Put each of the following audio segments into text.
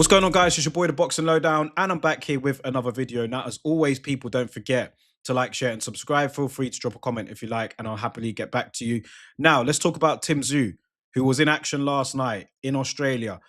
What's going on, guys? It's your boy, the Boxing Lowdown, and I'm back here with another video. Now, as always, people, don't forget to like, share, and subscribe. Feel free to drop a comment if you like, and I'll happily get back to you. Now, let's talk about Tim Tszyu, who was in action last night in Australia,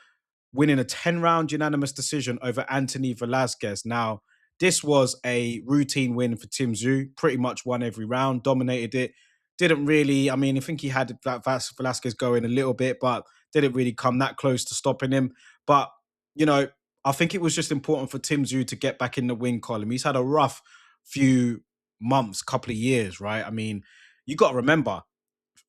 winning a 10-round unanimous decision over Anthony Velasquez. Now, this was a routine win for Tim Tszyu. Pretty much won every round, dominated it. Didn't really, I mean, I think he had Velasquez going a little bit, but didn't really come that close to stopping him. But you know, I think it was just important for Tim Tszyu to get back in the win column. He's had a rough few months, couple of years, right? I mean, you got to remember,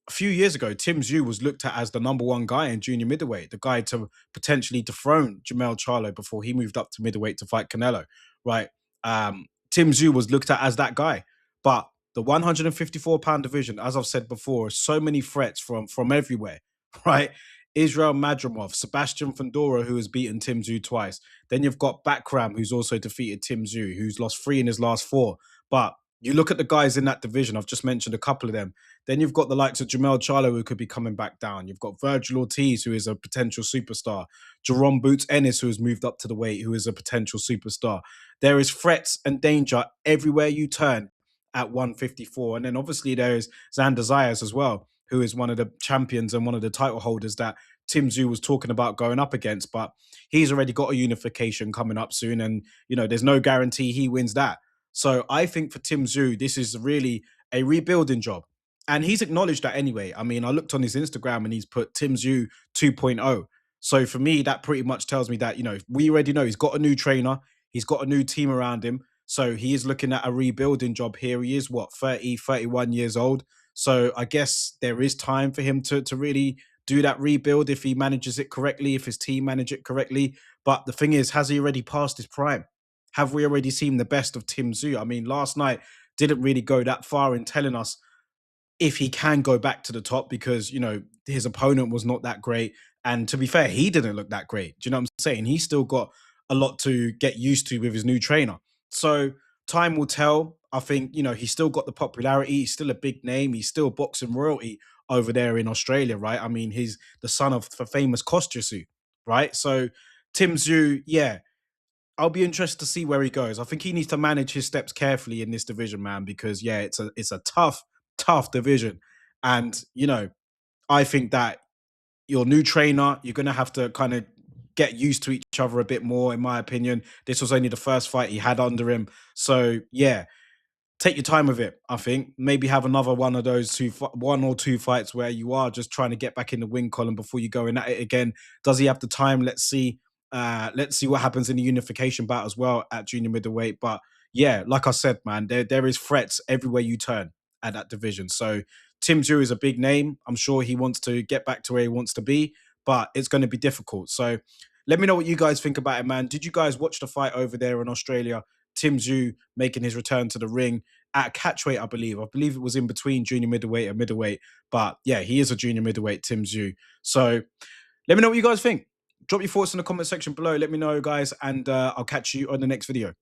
a few years ago, Tim Tszyu was looked at as the #1 guy in junior middleweight, the guy to potentially dethrone Jamel Charlo before he moved up to middleweight to fight Canelo, right? Tim Tszyu was looked at as that guy, but the 154-pound division, as I've said before, so many threats from everywhere, right? Israel Madrimov, Sebastian Fundora, who has beaten Tim Tszyu twice. Then you've got Bakram, who's also defeated Tim Tszyu, who's lost 3 in his last 4. But you look at the guys in that division, I've just mentioned a couple of them. Then you've got the likes of Jamel Charlo, who could be coming back down. You've got Virgil Ortiz, who is a potential superstar. Jerome Boots Ennis, who has moved up to the weight, who is a potential superstar. There is threats and danger everywhere you turn at 154. And then obviously there is Xander Zayas as well, who is one of the champions and one of the title holders that Tim Tszyu was talking about going up against. But he's already got a unification coming up soon. And, you know, there's no guarantee he wins that. So I think for Tim Tszyu, this is really a rebuilding job. And he's acknowledged that anyway. I mean, I looked on his Instagram and he's put Tim Tszyu 2.0. So for me, that pretty much tells me that, you know, we already know he's got a new trainer. He's got a new team around him. So he is looking at a rebuilding job here. He is, what, 30, 31 years old. So I guess there is time for him to really do that rebuild if he manages it correctly, if his team manage it correctly. But the thing is, has he already passed his prime? Have we already seen the best of Tim Tszyu? I mean, last night didn't really go that far in telling us if he can go back to the top because, you know, his opponent was not that great. And to be fair, he didn't look that great. Do you know what I'm saying? He's still got a lot to get used to with his new trainer. So time will tell. I think, you know, he's still got the popularity. He's still a big name. He's still boxing royalty over there in Australia, right? I mean, he's the son of the famous Kostya, right? So Tim Tszyu, yeah, I'll be interested to see where he goes. I think he needs to manage his steps carefully in this division, man, because yeah, it's a tough division. And, you know, I think that your new trainer, you're gonna have to kind of get used to each other a bit more, in my opinion. This was only the first fight he had under him. So yeah, take your time with it. I think maybe have another one of those 1 or 2 fights where you are just trying to get back in the win column before you go in at it again. Does he have the time? Let's see. Let's see what happens in the unification bout as well at junior middleweight. But yeah, like I said, man, there is threats everywhere you turn at that division. So Tim Tszyu is a big name. I'm sure he wants to get back to where he wants to be, but it's going to be difficult. So let me know what you guys think about it, man. Did you guys watch the fight over there in Australia? Tim Tszyu making his return to the ring at catchweight, I believe. I believe it was in between junior middleweight and middleweight. But yeah, he is a junior middleweight, Tim Tszyu. So let me know what you guys think. Drop your thoughts in the comment section below. Let me know, guys, and I'll catch you on the next video.